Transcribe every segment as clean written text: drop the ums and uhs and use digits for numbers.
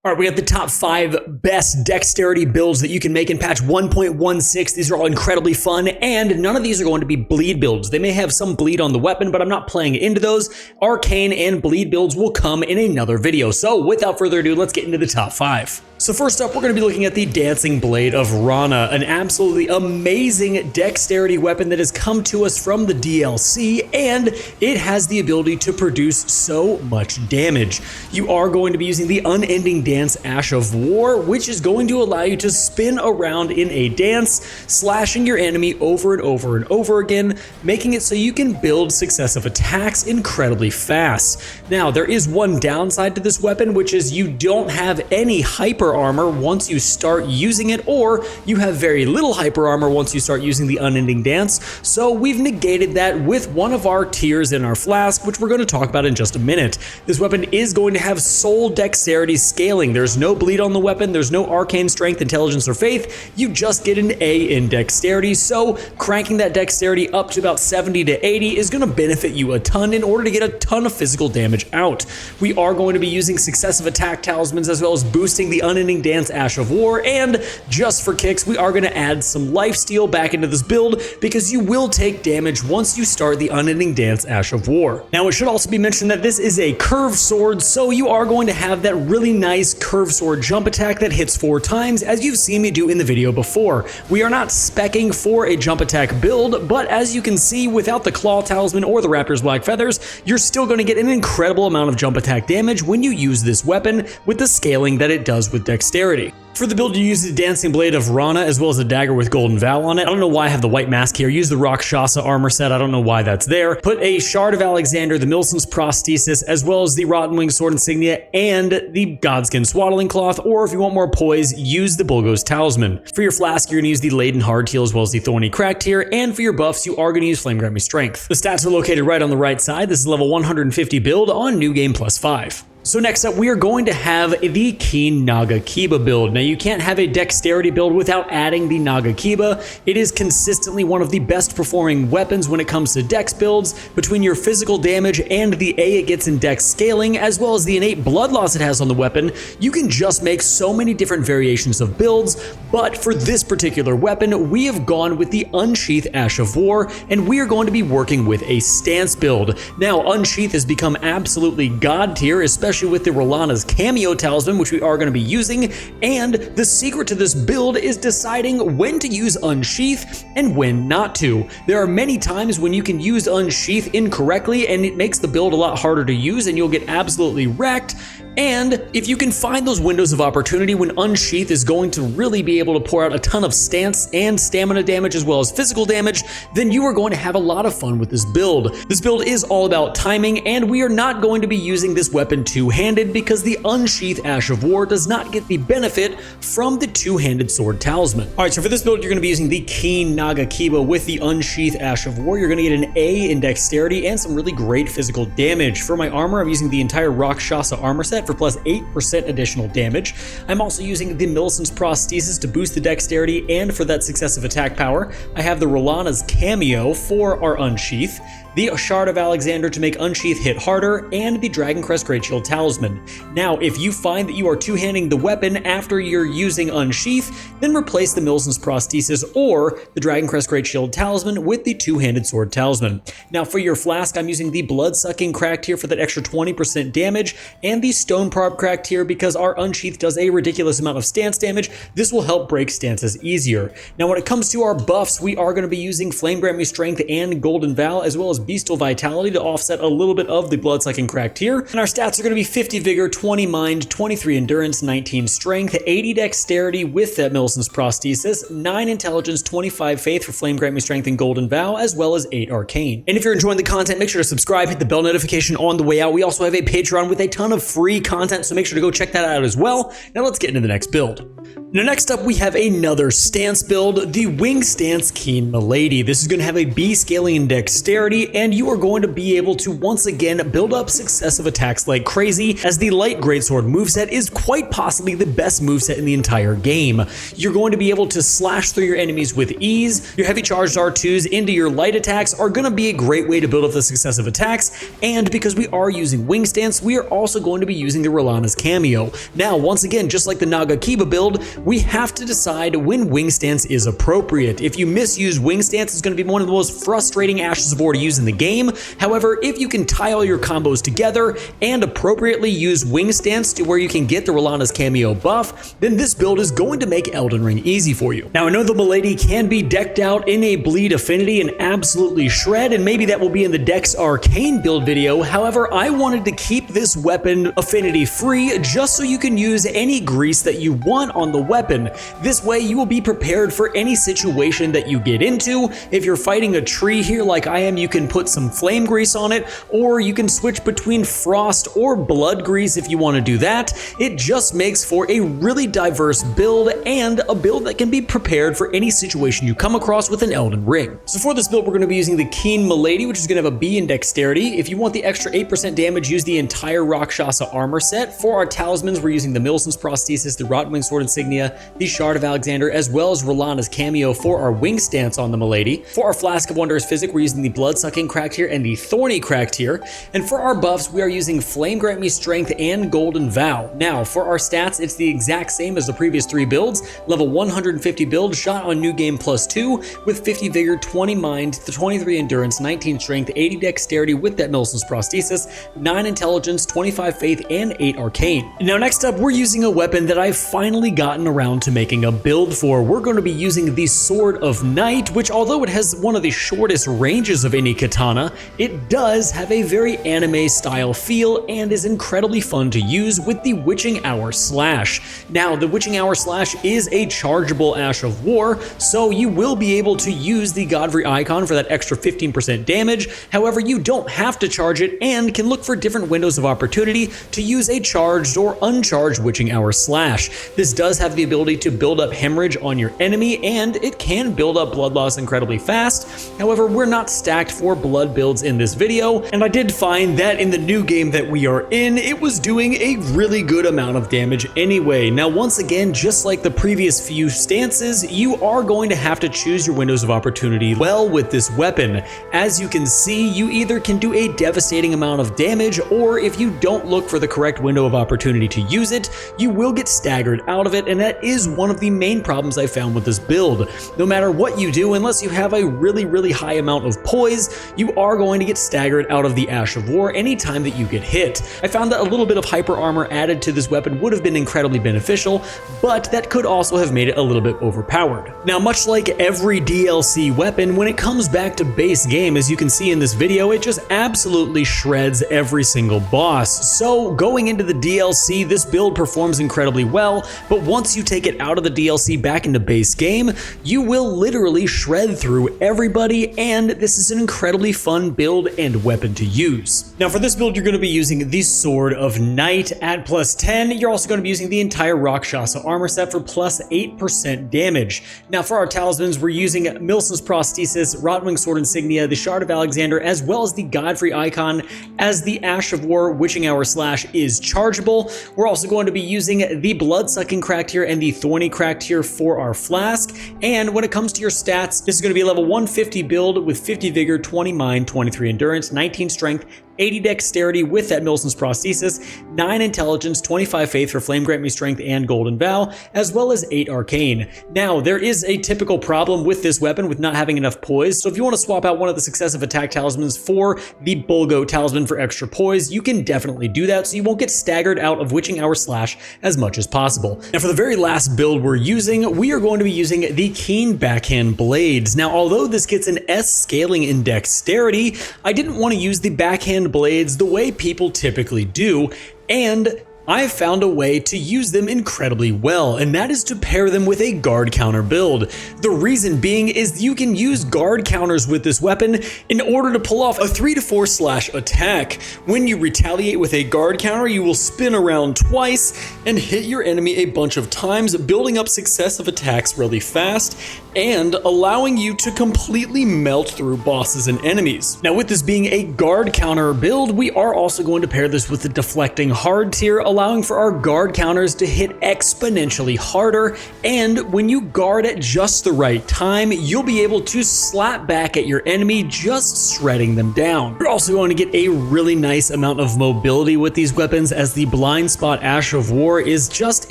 All right, we got the top 5 best dexterity builds that you can make in patch 1.16. These are all incredibly fun, and none of these are going to be bleed builds. They may have some bleed on the weapon, but I'm not playing into those. Arcane and bleed builds will come in another video. So without further ado, let's get into the top 5. So first up, we're going to be looking at the Dancing Blade of Ranah, an absolutely amazing dexterity weapon that has come to us from the DLC, and it has the ability to produce so much damage. You are going to be using the unending dance Ash of War, which is going to allow you to spin around in a dance, slashing your enemy over and over and over again, making it so you can build successive attacks incredibly fast. Now, there is one downside to this weapon, which is you don't have any hyper armor once you start using it, or you have very little hyper armor once you start using the unending dance. So we've negated that with one of our tiers in our flask, which we're going to talk about in just a minute. This weapon is going to have soul dexterity scaling. There's no bleed on the weapon, there's no arcane strength, intelligence, or faith. You just get an A in dexterity, so cranking that dexterity up to about 70 to 80 is going to benefit you a ton in order to get a ton of physical damage out. We are going to be using successive attack talismans as well as boosting the unending dance Ash of War, and just for kicks, we are going to add some lifesteal back into this build because you will take damage once you start the unending dance Ash of War. Now, it should also be mentioned that this is a curved sword, so you are going to have that really nice curved sword jump attack that hits 4 times, as you've seen me do in the video before. We are not speccing for a jump attack build, but as you can see, without the claw talisman or the raptor's black feathers, you're still going to get an incredible amount of jump attack damage when you use this weapon with the scaling that it does with dexterity. For the build, you use the Dancing Blade of Ranah as well as a dagger with Golden Vow on it. I don't know why I have the white mask here. Use the Rakshasa armor set. I don't know why that's there. Put a Shard of Alexander, the Milson's prosthesis, as well as the Rotten Wing sword insignia and the Godskin swaddling cloth, or if you want more poise, use the Bulgo's talisman. For your flask, you're going to use the Laden Hardtail as well as the Thorny Cracktear, and for your buffs, you are going to use Flame Grammy Strength. The stats are located right on the right side. This is level 150 build on New Game Plus 5. So next up, we are going to have the Keen Nagakiba build. Now, you can't have a dexterity build without adding the Nagakiba. It is consistently one of the best performing weapons when it comes to dex builds. Between your physical damage and the A it gets in dex scaling, as well as the innate blood loss it has on the weapon, you can just make so many different variations of builds. But for this particular weapon, we have gone with the Unsheath Ash of War, and we are going to be working with a stance build. Now, Unsheath has become absolutely god tier, especially with the Rolana's cameo talisman, which we are going to be using, and the secret to this build is deciding when to use Unsheath and when not to. There are many times when you can use Unsheath incorrectly and it makes the build a lot harder to use and you'll get absolutely wrecked. And if you can find those windows of opportunity when Unsheath is going to really be able to pour out a ton of stance and stamina damage as well as physical damage, then you are going to have a lot of fun with this build. This build is all about timing, and we are not going to be using this weapon two-handed because the Unsheath Ash of War does not get the benefit from the two-handed sword talisman. Alright, so for this build, you're going to be using the Keen Nagakiba with the Unsheath Ash of War. You're going to get an A in dexterity and some really great physical damage. For my armor, I'm using the entire Rakshasa armor set for plus 8% additional damage. I'm also using the Milson's prosthesis to boost the dexterity and for that successive attack power. I have the Rolana's cameo for our Unsheath, the Shard of Alexander to make Unsheath hit harder, and the Dragon Crest Great Shield Talisman. Now, if you find that you are two-handing the weapon after you're using Unsheath, then replace the Milson's prosthesis or the Dragon Crest Great Shield Talisman with the two-handed sword talisman. Now, for your flask, I'm using the Blood-Sucking Cracktear for that extra 20% damage, and the Stone Prob Cracktear because our Unsheath does a ridiculous amount of stance damage. This will help break stances easier. Now, when it comes to our buffs, we are going to be using Flame Grammy Strength and Golden Vow, as well as Beastal Vitality to offset a little bit of the Blood-Sucking Cracktear. And our stats are going to be 50 Vigor, 20 Mind, 23 Endurance, 19 Strength, 80 Dexterity with that Milson's prosthesis, 9 Intelligence, 25 Faith for Flame Grant Me Strength and Golden Vow, as well as 8 Arcane. And if you're enjoying the content, make sure to subscribe, hit the bell notification on the way out. We also have a Patreon with a ton of free content, so make sure to go check that out as well. Now let's get into the next build. Now next up, we have another stance build, the Wing Stance Keen Milady. This is going to have a B scaling in dexterity and you are going to be able to once again build up successive attacks like crazy, as the light greatsword moveset is quite possibly the best moveset in the entire game. You're going to be able to slash through your enemies with ease. Your heavy charged R2s into your light attacks are going to be a great way to build up the successive attacks, and because we are using wing stance, we are also going to be using the Ranah's cameo. Now, once again, just like the Nagakiba build, we have to decide when wing stance is appropriate. If you misuse wing stance, it's going to be one of the most frustrating Ashes of War to use in the game. However, if you can tie all your combos together and appropriately use wing stance to where you can get the Ranah's cameo buff, then this build is going to make Elden Ring easy for you. Now, I know the Milady can be decked out in a bleed affinity and absolutely shred, and maybe that will be in the Dex Arcane build video. However, I wanted to keep this weapon affinity free just so you can use any grease that you want on the weapon. This way you will be prepared for any situation that you get into. If you're fighting a tree here like I am, you can put some flame grease on it, or you can switch between frost or blood grease if you want to do that. It just makes for a really diverse build, and a build that can be prepared for any situation you come across with an Elden Ring. So for this build, we're going to be using the Keen Milady, which is going to have a B in Dexterity. If you want the extra 8% damage, use the entire Rakshasa armor set. For our talismans, we're using the Millicent's Prosthesis, the Rotwing Sword Insignia, the Shard of Alexander, as well as Ranah's cameo for our wing stance on the Milady. For our Flask of Wondrous Physic, we're using the Blood-Sucking Cracked Tear and the Thorny Cracked Tear. And for our buffs, we are using Flame Grant Me Strength and Golden Vow. Now, for our stats, it's the exact same as the previous 3 builds. Level 150 build, shot on New Game +2, with 50 Vigor, 20 Mind, 23 Endurance, 19 Strength, 80 Dexterity with that Millicent's Prosthesis, 9 Intelligence, 25 Faith, and 8 Arcane. Now, next up, we're using a weapon that I've finally gotten around to making a build for. We're going to be using the Sword of Night, which, although it has one of the shortest ranges of any katana, it does have a very anime style feel and is incredibly fun to use with the Witching Hour Slash. Now, the Witching Hour Slash is a chargeable Ash of War, so you will be able to use the Godfrey icon for that extra 15% damage. However, you don't have to charge it and can look for different windows of opportunity to use a charged or uncharged Witching Hour Slash. This does have the ability to build up hemorrhage on your enemy, and it can build up blood loss incredibly fast. However, we're not stacked for blood builds in this video, and I did find that in the new game that we are in, it was doing a really good amount of damage anyway. Now, once again, just like the previous few stances, you are going to have to choose your windows of opportunity well with this weapon. As you can see, you either can do a devastating amount of damage, or if you don't look for the correct window of opportunity to use it, you will get staggered out of it, and that is one of the main problems I found with this build. No matter what you do, unless you have a really high amount of poise, you are going to get staggered out of the Ash of War anytime that you get hit. I found that a little bit of hyper armor added to this weapon would have been incredibly beneficial, but that could also have made it a little bit overpowered. Now, much like every DLC weapon, when it comes back to base game, as you can see in this video, it just absolutely shreds every single boss. So going into the DLC, this build performs incredibly well, but once you take it out of the DLC back into base game, you will literally shred through everybody, and this is an incredibly fun build and weapon to use. Now, for this build, you're going to be using the Sword of Night at +10. You're also going to be using the entire Rakshasa armor set for +8% damage. Now, for our talismans, we're using Millicent's Prosthesis, Rotwing Sword Insignia, the Shard of Alexander, as well as the Godfrey icon, as the Ash of War Witching Hour Slash is chargeable. We're also going to be using the Blood-Sucking Cracked Tear and the Thorny Cracked Tear for our flask. And when it comes to your stats, this is going to be a level 150 build with 50 Vigor, 20 Mind, 23 Endurance, 19 Strength, 80 Dexterity with that Millicent's Prosthesis, 9 Intelligence, 25 Faith for Flame Grant Me Strength and Golden Vow, as well as 8 Arcane. Now, there is a typical problem with this weapon with not having enough poise, so if you want to swap out one of the successive attack talismans for the Bulgo talisman for extra poise, you can definitely do that so you won't get staggered out of Witching Hour Slash as much as possible. Now, for the very last build we're using, we are going to be using the Keen Backhand Blades. Now, although this gets an S scaling in Dexterity, I didn't want to use the Backhand Blades the way people typically do, and I've found a way to use them incredibly well, and that is to pair them with a guard counter build. The reason being is you can use guard counters with this weapon in order to pull off a 3 to 4 slash attack. When you retaliate with a guard counter, you will spin around twice and hit your enemy a bunch of times, building up successive attacks really fast and allowing you to completely melt through bosses and enemies. Now, with this being a guard counter build, we are also going to pair this with the deflecting hard tier, allowing for our guard counters to hit exponentially harder, and when you guard at just the right time, you'll be able to slap back at your enemy, just shredding them down. You're also going to get a really nice amount of mobility with these weapons, as the blind spot Ash of War is just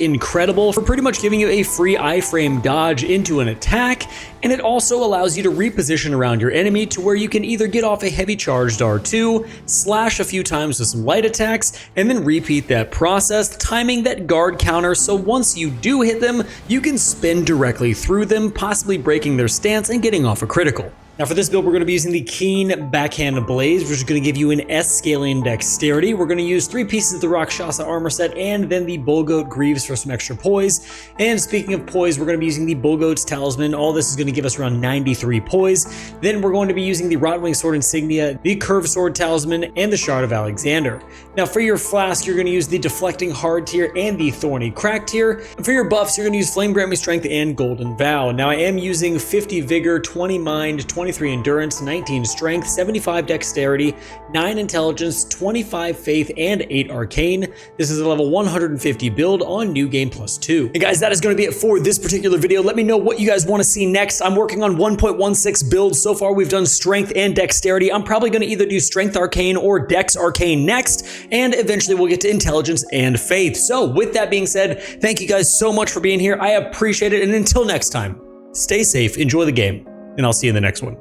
incredible for pretty much giving you a free iframe dodge into an attack, and it also allows you to reposition around your enemy to where you can either get off a heavy charged R2, slash a few times with some light attacks, and then repeat that process, timing that guard counter so once you do hit them, you can spin directly through them, possibly breaking their stance and getting off a critical. Now for this build, we're going to be using the Keen Backhand Blades, which is going to give you an S scaling dexterity. We're going to use 3 pieces of the Rakshasa armor set and then the Bullgoat Greaves for some extra poise. And speaking of poise, we're going to be using the Bullgoat's Talisman. All this is going to give us around 93 poise. Then we're going to be using the Rotwing Sword Insignia, the Curved Sword Talisman, and the Shard of Alexander. Now for your flask, you're going to use the Deflecting Hard tier and the Thorny Crack tier. And for your buffs, you're going to use Flame Grant Me Strength and Golden Vow. Now I am using 50 Vigor, 20 Mind, 23 Endurance, 19 Strength, 75 Dexterity, 9 Intelligence, 25 Faith, and 8 Arcane. This is a level 150 build on New Game Plus 2. And guys, that is going to be it for this particular video. Let me know what you guys want to see next. I'm working on 1.16 builds. So far, we've done Strength and Dexterity. I'm probably going to either do Strength Arcane or Dex Arcane next, and eventually we'll get to Intelligence and Faith. So with that being said, thank you guys so much for being here. I appreciate it, and until next time, stay safe, enjoy the game, and I'll see you in the next one.